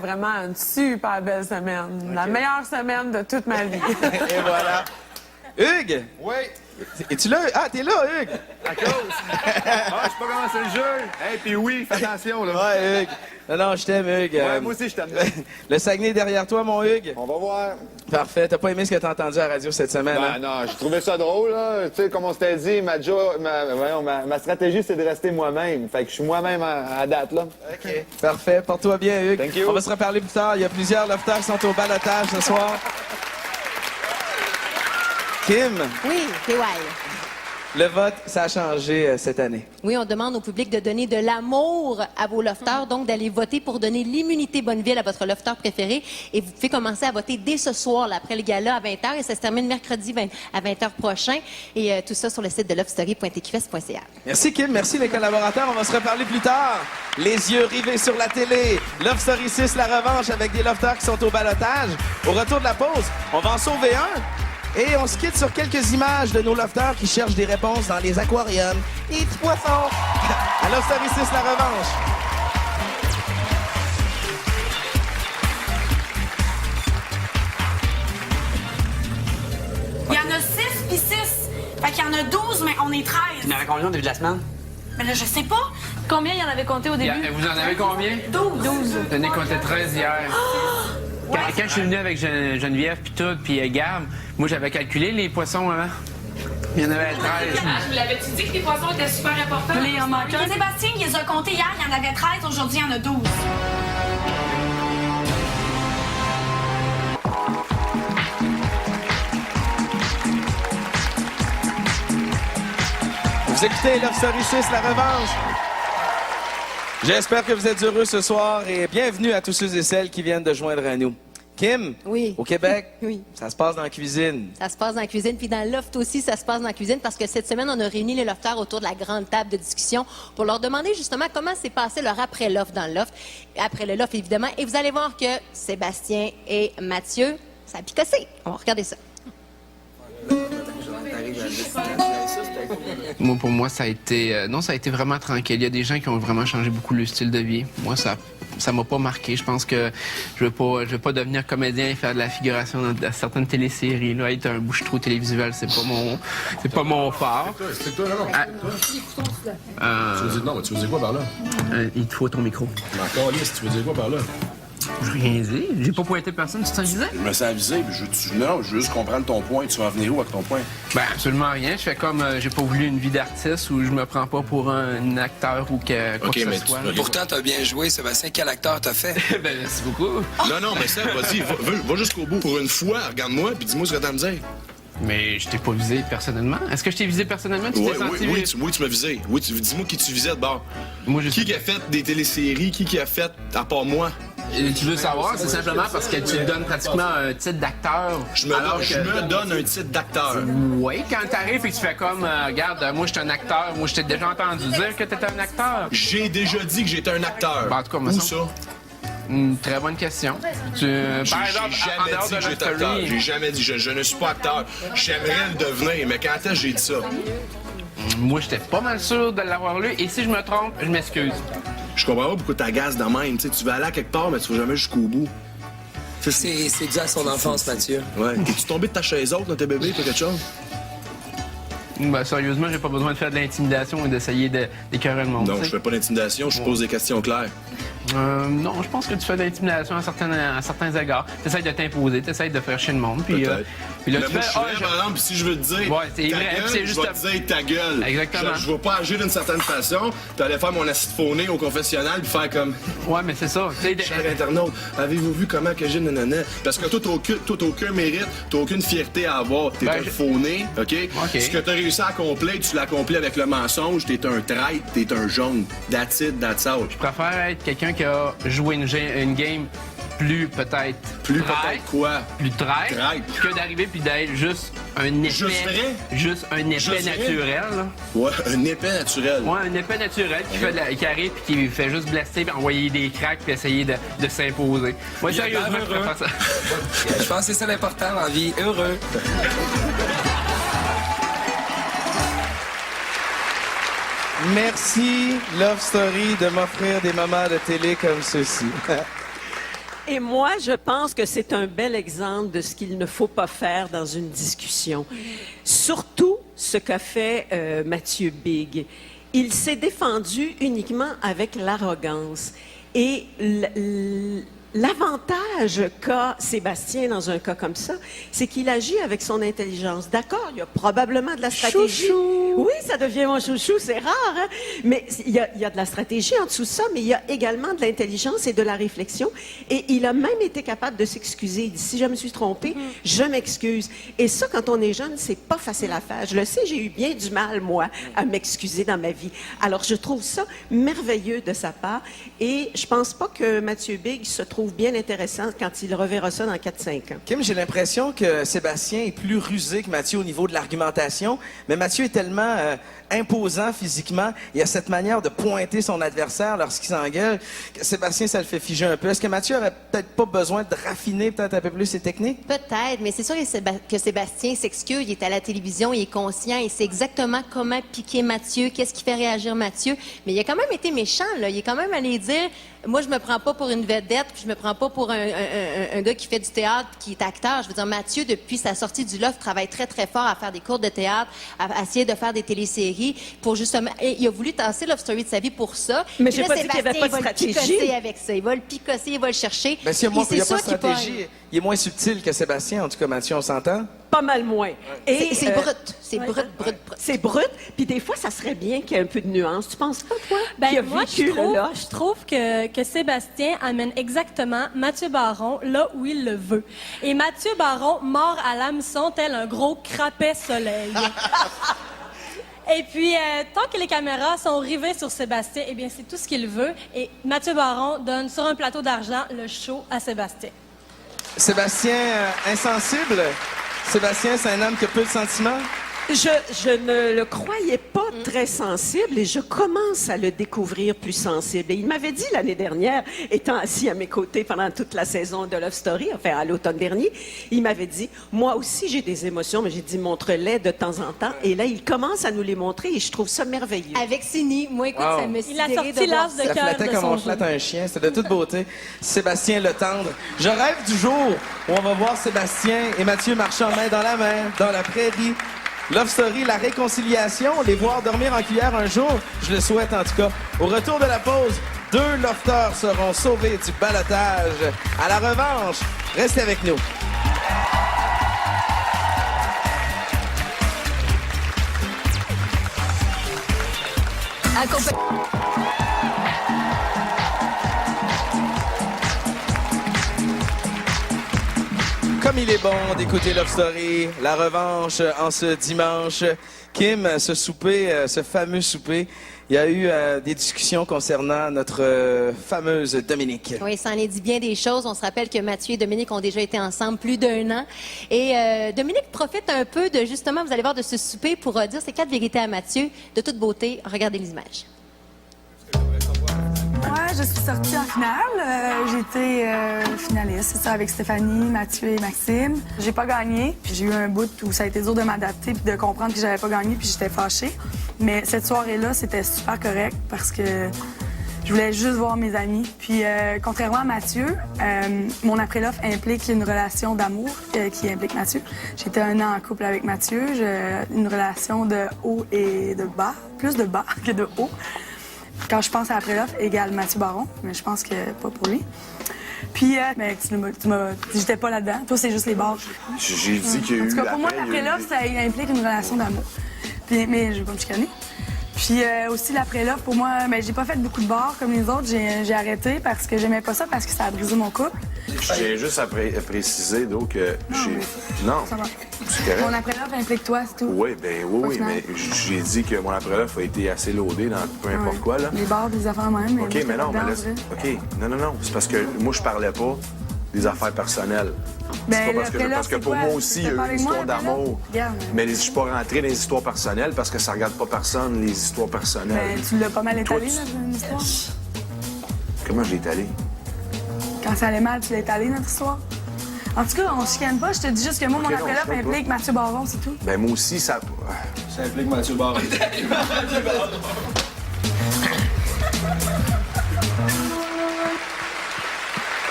Vraiment une super belle semaine. Okay. La meilleure semaine de toute ma vie. Et voilà. Hugues! Oui. Es-tu là? Ah, t'es là, Hugues! À cause. Ah, je sais pas comment c'est le jeu. Hey, puis oui, fais attention, là. Ouais, Hugues. Non, je t'aime, Hugues. Ouais, moi aussi, je t'aime. Le Saguenay est derrière toi, mon Hugues. On va voir. Parfait. T'as pas aimé ce que t'as entendu à la radio cette semaine? Ben, non, j'ai trouvé ça drôle, là. Tu sais, comme on s'était dit, ma stratégie, c'est de rester moi-même. Fait que je suis moi-même à date, là. OK. Parfait. Porte-toi bien, Hugues. Thank you. On va se reparler plus tard. Il y a plusieurs lofters qui sont au balotage ce soir. Kim, Oui, PY. le vote, ça a changé cette année. Oui, on demande au public de donner de l'amour à vos lofters, donc d'aller voter pour donner l'immunité Bonneville à votre lofter préféré. Et vous pouvez commencer à voter dès ce soir, là, après le gala à 20h, et ça se termine mercredi à 20h prochain. Et tout ça sur le site de lovestory.tqs.ca. Merci, Kim. Merci, les collaborateurs. On va se reparler plus tard. Les yeux rivés sur la télé. Love Story 6, la revanche, avec des lofters qui sont au balotage. Au retour de la pause, on va en sauver un. Et on se quitte sur quelques images de nos lofters qui cherchent des réponses dans les aquariums et petits poissons. À Love Story 6, la revanche. Il y en a 6 puis 6. Fait qu'il y en a 12, mais on est 13. Il y en avait combien au début de la semaine? Mais là, je sais pas. Combien il y en avait compté au début? Vous en avez combien? 12. J'en ai compté 13 hier. Quand je suis venu avec Geneviève puis tout, puis Gab, moi j'avais calculé les poissons avant. Il y en avait 13. Vous l'avais-tu dit que les poissons étaient super importants? Il en manque un. Sébastien, il les a comptés hier, il y en avait 13. Aujourd'hui, il y en a 12. Vous écoutez Love Story 6, la revanche. J'espère que vous êtes heureux ce soir et bienvenue à tous ceux et celles qui viennent de joindre à nous. Kim, Oui. au Québec, Oui. ça se passe dans la cuisine. Ça se passe dans la cuisine, puis dans le loft aussi, ça se passe dans la cuisine, parce que cette semaine, on a réuni les lofters autour de la grande table de discussion pour leur demander justement comment s'est passé leur après-loft dans le loft. Après le loft, évidemment. Et vous allez voir que Sébastien et Mathieu, ça a picossé. On va regarder ça. Moi, pour moi, ça a été... non, ça a été vraiment tranquille. Il y a des gens qui ont vraiment changé beaucoup le style de vie. Moi, ça m'a pas marqué. Je pense que je veux pas devenir comédien et faire de la figuration dans certaines téléséries. Là, être un bouche-trou télévisuel, c'est pas mon fort. C'est toi, non? Tu veux dire, non, mais tu veux dire quoi par là? Il te faut ton micro. Encore liste, tu veux dire quoi par là? Je n'ai rien dit. J'ai pas pointé personne. Tu t'en disais? Je me sens avisé, puis je veux juste comprendre ton point. Tu vas en venir où avec ton point? Ben, absolument rien. Je fais comme j'ai pas voulu une vie d'artiste où je me prends pas pour un acteur ou quoi que ce soit. Pourtant, t'as bien joué, Sébastien. Quel acteur t'as fait? Ben, merci beaucoup. Non, mais ça, vas-y, va jusqu'au bout. Pour une fois, regarde-moi, puis dis-moi ce que t'as à me dire. Mais je t'ai pas visé personnellement. Est-ce que je t'ai visé personnellement? Tu t'es senti... Oui, tu m'as visé. Oui, dis-moi qui tu visais de bord. Moi, Qui a fait des téléséries? Qui a fait, à part moi? Et tu veux savoir, c'est simplement parce que tu te donnes pratiquement un titre d'acteur. Je me donne un titre d'acteur. Oui, quand t'arrives et que tu fais comme, regarde, moi je suis un acteur, moi je t'ai déjà entendu dire que t'étais un acteur. J'ai déjà dit que j'étais un acteur. Ben, en tout cas, où ça? Une très bonne question. Par exemple, en dehors de j'étais acteur. J'ai jamais dit, je ne suis pas acteur. J'aimerais le devenir, mais quand est-ce que j'ai dit ça? Moi, j'étais pas mal sûr de l'avoir lu, et si je me trompe, je m'excuse. Je comprends pas pourquoi t'agaces de même. Tu veux aller à quelque part, mais tu vas jamais jusqu'au bout. C'est dû à son enfance, Mathieu. Ouais. Es-tu tombé de ta chaise haute dans tes bébés, pour quelque chose? Ben, sérieusement, j'ai pas besoin de faire de l'intimidation et d'essayer d'écœurer le monde. Non, je fais pas d'intimidation, je pose des questions claires. Non, je pense que tu fais de l'intimidation à certains égards. T'essayes de t'imposer, t'essayes de faire chier le monde, puis là, tu fais, par exemple, si je veux te dire, ouais, c'est vrai, gueule, c'est juste je vais te dire ta gueule. Exactement. Je vais pas agir d'une certaine façon, t'allais faire mon acide phoné au confessionnal, puis faire comme... Ouais, mais c'est ça. Cher internaute, avez-vous vu comment que j'ai nanana? Parce que toi, t'as aucun mérite, t'as aucune fierté à avoir. T'es un phoné, OK? Ce que t'as réussi à accomplir, tu l'as accompli avec le mensonge, t'es un traître, t'es un jaune. That's it, that's all. Je préfère être quelqu'un qui a joué une game plus peut-être quoi? Plus traître que d'arriver puis d'être juste un épais. Juste un épais naturel. Là. Ouais, un épais naturel. Ouais, un épais naturel qui arrive puis qui fait juste blesser puis envoyer des cracks puis essayer de s'imposer. Moi, sérieusement, je préfère ça. Je pense que c'est ça l'important dans la vie. Heureux. Merci, Love Story, de m'offrir des moments de télé comme ceux-ci. Et moi, je pense que c'est un bel exemple de ce qu'il ne faut pas faire dans une discussion. Surtout ce qu'a fait Mathieu Big. Il s'est défendu uniquement avec l'arrogance. Et l'avantage qu'a Sébastien dans un cas comme ça, c'est qu'il agit avec son intelligence. D'accord, il y a probablement de la stratégie. Chouchou! Oui, ça devient mon chouchou, c'est rare, hein? Mais il y a de la stratégie en dessous de ça, mais il y a également de l'intelligence et de la réflexion. Et il a même été capable de s'excuser. Il dit, si je me suis trompé, je m'excuse. Et ça, quand on est jeune, c'est pas facile à faire. Je le sais, j'ai eu bien du mal, moi, à m'excuser dans ma vie. Alors, je trouve ça merveilleux de sa part. Et je pense pas que Mathieu Big se trouve bien intéressant quand il reverra ça dans 4-5 ans. Kim, j'ai l'impression que Sébastien est plus rusé que Mathieu au niveau de l'argumentation, mais Mathieu est tellement imposant physiquement, il a cette manière de pointer son adversaire lorsqu'il s'engueule, que Sébastien, ça le fait figer un peu. Est-ce que Mathieu aurait peut-être pas besoin de raffiner peut-être un peu plus ses techniques? Peut-être, mais c'est sûr que Sébastien s'excuse, il est à la télévision, il est conscient, il sait exactement comment piquer Mathieu, qu'est-ce qui fait réagir Mathieu, mais il a quand même été méchant, là. Il est quand même allé dire, moi, je me prends pas pour une vedette, puis je me prends pas pour un gars qui fait du théâtre, qui est acteur. Je veux dire, Mathieu, depuis sa sortie du loft, travaille très, très fort à faire des cours de théâtre, à essayer de faire des téléséries, pour justement... Et il a voulu tasser Love Story de sa vie pour ça. Mais Puis j'ai là, pas dit qu'il y avait pas de Sébastien, il va le stratégie. picosser avec ça. Il va le picosser, il va le chercher. Ben, s'il y a, moins, Et il y a c'est pas de ça qui stratégie, pogne. il est moins subtil que Sébastien, en tout cas, Mathieu, on s'entend? Pas mal moins. Et C'est brut. C'est brut. c'est brut. Puis des fois, ça serait bien qu'il y ait un peu de nuance. Tu penses pas, toi? Ben, qui a moi, vécu je trouve que Sébastien amène exactement Mathieu Baron là où il le veut. Et Mathieu Baron mord à l'hameçon tel un gros crapet soleil. Et puis, tant que les caméras sont rivées sur Sébastien, eh bien, c'est tout ce qu'il veut. Et Mathieu Baron donne sur un plateau d'argent le show à Sébastien. Sébastien, insensible. Sébastien, c'est un homme qui a peu de sentiments. Je ne le croyais pas très sensible et je commence à le découvrir plus sensible. Et il m'avait dit l'année dernière, étant assis à mes côtés pendant toute la saison de Love Story, enfin à l'automne dernier, il m'avait dit, moi aussi j'ai des émotions, mais j'ai dit montre-les de temps en temps. Et là, il commence à nous les montrer et je trouve ça merveilleux. Avec Sini, moi, écoute, Wow. ça me Il a sidéré sorti de voir l'as de Ça cœur flattait de comme son on jeu. flatte un chien. C'était de toute beauté. Sébastien Le Tendre. Je rêve du jour où on va voir Sébastien et Mathieu marcher en main dans la main, dans la prairie. Love Story, la réconciliation, les voir dormir en cuillère un jour, je le souhaite en tout cas. Au retour de la pause, 2 lofters seront sauvés du ballottage. À la revanche, restez avec nous. Comme il est bon d'écouter Love Story, la revanche en ce dimanche. Kim, ce souper, ce fameux souper, il y a eu des discussions concernant notre fameuse Dominique. Oui, ça en est dit bien des choses. On se rappelle que Mathieu et Dominique ont déjà été ensemble plus d'1 an. Et Dominique profite un peu de, justement, vous allez voir, de ce souper pour dire ses 4 vérités à Mathieu. De toute beauté, regardez les images. Ouais, je suis sortie en finale. J'ai été finaliste, c'est ça, avec Stéphanie, Mathieu et Maxime. J'ai pas gagné, puis j'ai eu un bout où ça a été dur de m'adapter puis de comprendre que j'avais pas gagné, puis j'étais fâchée. Mais cette soirée-là, c'était super correct parce que je voulais juste voir mes amis. Puis contrairement à Mathieu, mon après-love implique une relation d'amour qui implique Mathieu. J'étais 1 an en couple avec Mathieu, une relation de haut et de bas, plus de bas que de haut. Quand je pense à après-l'offre, égale Mathieu Baron, mais je pense que pas pour lui. Puis, mais j'étais pas là-dedans. Toi, c'est juste les bars. J'ai dit qu'il y a eu En tout cas, pour moi, l'après, il y a eu l'après-l'offre, ça implique une relation d'amour. Puis, mais je vais pas me chicaner. Puis aussi, l'après-l'offre, pour moi, j'ai pas fait beaucoup de bars comme les autres. J'ai arrêté parce que j'aimais pas ça, parce que ça a brisé mon couple. Je tiens juste à préciser, donc, que j'ai... Non, Ça va. c'est correct. Mon après-l'offre implique toi, c'est tout. Oui, oui, Au mais j'ai dit que mon après-l'offre a été assez loadé dans peu importe quoi, là. Les bars, des affaires même. OK, mais non, mais là... OK, non, c'est parce que moi, je parlais pas des affaires personnelles. C'est pas parce que pour moi aussi, il y a eu une histoire d'amour. Mais je suis pas rentré dans les histoires personnelles parce que ça regarde pas personne, les histoires personnelles. Ben, tu l'as pas mal étalé, Toi, notre histoire. Comment je l'ai étalé? Quand ça allait mal, tu l'as étalé, notre histoire. En tout cas, on se chicane pas. Je te dis juste que moi, Ok, mon non, après-l'offre je sais pas. implique Mathieu Baron, c'est tout. Ben moi aussi, ça... Ça implique Mathieu Baron.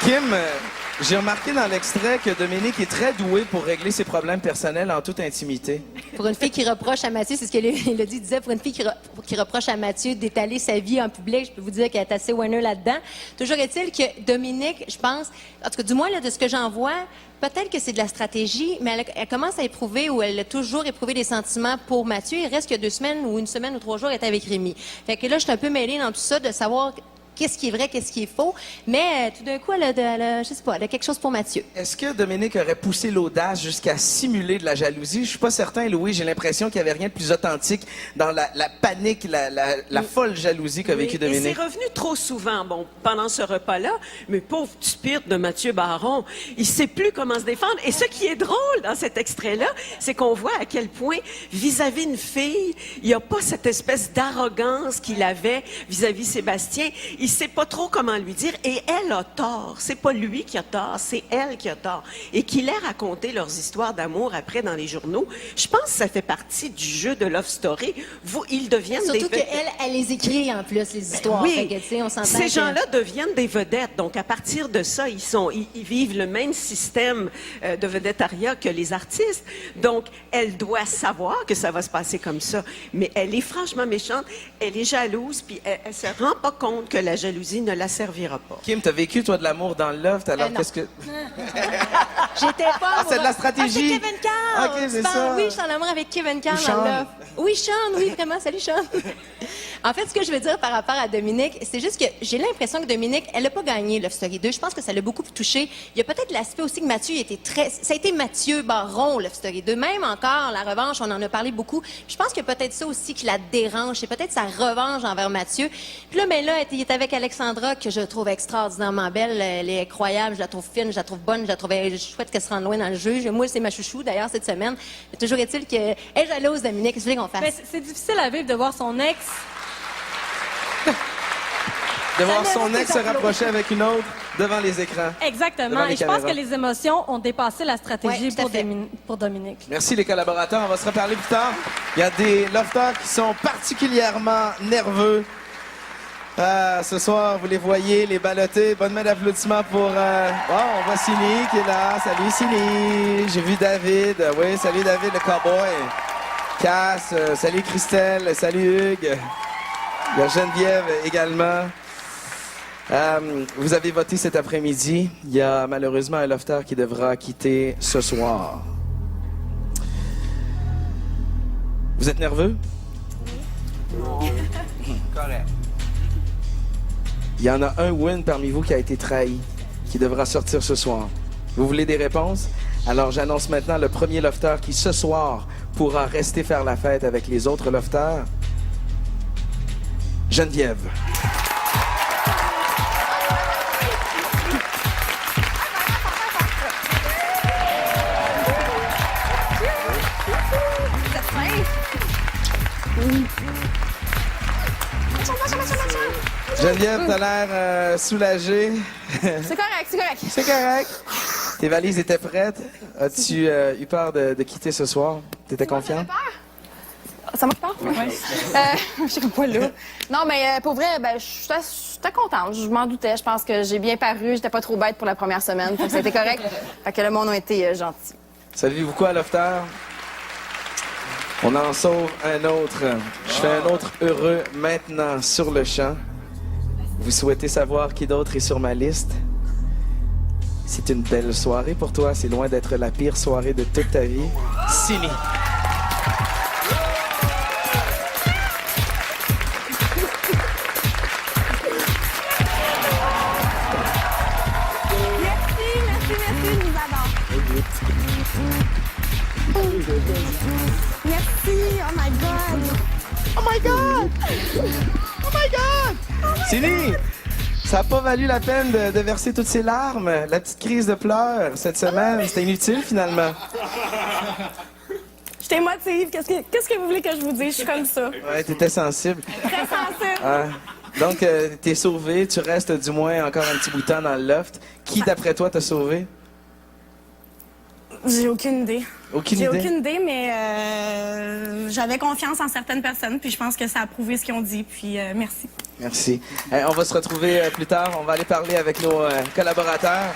Kim Kim, j'ai remarqué dans l'extrait que Dominique est très doué pour régler ses problèmes personnels en toute intimité. Pour une fille qui reproche à Mathieu, c'est ce qu'il a dit, il disait, pour une fille qui reproche à Mathieu d'étaler sa vie en public, je peux vous dire qu'elle est assez winner là-dedans. Toujours est-il que Dominique, je pense, en tout cas, du moins là, de ce que j'en vois, peut-être que c'est de la stratégie, mais elle commence à éprouver, ou elle a toujours éprouvé des sentiments pour Mathieu. Il reste que 2 semaines ou 1 semaine ou 3 jours, elle est avec Rémi. Fait que là, je suis un peu mêlée dans tout ça, de savoir qu'est-ce qui est vrai, qu'est-ce qui est faux. Mais tout d'un coup, elle a, je sais pas, elle a quelque chose pour Mathieu. Est-ce que Dominique aurait poussé l'audace jusqu'à simuler de la jalousie? Je suis pas certain, Louis. J'ai l'impression qu'il n'y avait rien de plus authentique dans la panique, la folle jalousie qu'a vécu Et Dominique. c'est revenu trop souvent, bon, pendant ce repas-là. Mais pauvre Tupirte de Mathieu Baron, il sait plus comment se défendre. Et ce qui est drôle dans cet extrait-là, c'est qu'on voit à quel point, vis-à-vis une fille, il n'y a pas cette espèce d'arrogance qu'il avait vis-à-vis Sébastien. Il sait pas trop comment lui dire, et elle a tort. C'est pas lui qui a tort, c'est elle qui a tort. Et qu'il ait raconté leurs histoires d'amour après dans les journaux, je pense que ça fait partie du jeu de Love Story. Ils deviennent Surtout des qu'elle, elle les écrit en plus, les histoires. Oui, Fait que, tu sais, on s'entend ces que- gens-là deviennent des vedettes. Donc, à partir de ça, ils vivent le même système de vedettariat que les artistes. Donc, elle doit savoir que ça va se passer comme ça. Mais elle est franchement méchante, elle est jalouse, puis elle se rend pas compte que la jalousie ne la servira pas. Kim, t'as vécu, toi, de l'amour dans le loft, alors non. qu'est-ce que... J'étais pas Ah, c'est de la amoureuse. stratégie. Ah, c'est Kevin Carr. Ok, c'est Tu parles- ça. Oui, je suis en amour avec Kevin Carr Ou dans Sean. Love. Oui, Sean, oui, vraiment. Salut, Sean. En fait, ce que je veux dire par rapport à Dominique, c'est juste que j'ai l'impression que Dominique, elle n'a pas gagné Love Story 2. Je pense que ça l'a beaucoup touché. Il y a peut-être l'aspect aussi que Mathieu était très... Ça a été Mathieu Baron, Love Story 2. Même encore, la revanche, on en a parlé beaucoup. Je pense qu'il y a peut-être ça aussi qui la dérange. C'est peut-être sa revanche envers Mathieu. Puis là, mais là, il est avec Alexandra, que je trouve extraordinairement belle. Elle est incroyable. Je la trouve fine, je la trouve bonne. Je souhaite qu'elle se rende loin dans le jeu. Moi, c'est ma chouchou, d'ailleurs, cette semaine. Mais toujours est-il qu'elle est jalouse, Dominique. Qu'est-ce que vous voulez qu'on fasse? Mais c'est difficile à vivre de voir son ex. De voir Ça son mérite ex des se applaudissements. rapprocher avec une autre devant les écrans. Exactement. Devant les Et je pense caméras. que les émotions ont dépassé la stratégie Ouais, tout à fait. pour Dominique. Merci les collaborateurs, on va se reparler plus tard. Il y a des lofters qui sont particulièrement nerveux. Ce soir, vous les voyez, les ballottés. Bonne main d'applaudissements pour... on voit Cindy qui est là. Salut Cindy. J'ai vu David. Oui, salut David, le cowboy. Cass, salut Christelle, salut Hugues. Il y a Geneviève également. Vous avez voté cet après-midi. Il y a malheureusement un lofter qui devra quitter ce soir. Vous êtes nerveux? Correct. Il y en a un win parmi vous qui a été trahi, qui devra sortir ce soir. Vous voulez des réponses? Alors j'annonce maintenant le premier lofter qui ce soir pourra rester faire la fête avec les autres lofters. Geneviève. Geneviève, t'as l'air soulagée. C'est correct, c'est correct. C'est correct. Tes valises étaient prêtes. As-tu eu peur de quitter ce soir? T'étais confiante? Ça m'a fait peur? Oui. Je serais pas là. Non, mais pour vrai, j'étais contente. Je m'en doutais. Je pense que j'ai bien paru. J'étais pas trop bête pour la première semaine. Fait que c'était correct. Fait que le monde a été gentil. Savez-vous quoi, Lofter? On en sauve un autre. Je fais un autre heureux maintenant sur le champ. Vous souhaitez savoir qui d'autre est sur ma liste? C'est une belle soirée pour toi. C'est loin d'être la pire soirée de toute ta vie. Sini. Merci, je vous adore. Merci, oh my God. Oh my God! Oh my God! Sini! Ça n'a pas valu la peine de verser toutes ces larmes. La petite crise de pleurs cette semaine, c'était inutile finalement. Je t'émotive. Qu'est-ce que vous voulez que je vous dise? Je suis comme ça. Ouais, t'étais sensible. Très sensible. Ah. Donc, t'es sauvé. Tu restes du moins encore un petit bout de temps dans le loft. Qui, d'après toi, t'a sauvé? J'ai aucune idée. J'ai aucune idée, mais j'avais confiance en certaines personnes, puis je pense que ça a prouvé ce qu'ils ont dit, puis merci. Merci. On va se retrouver plus tard. On va aller parler avec nos collaborateurs.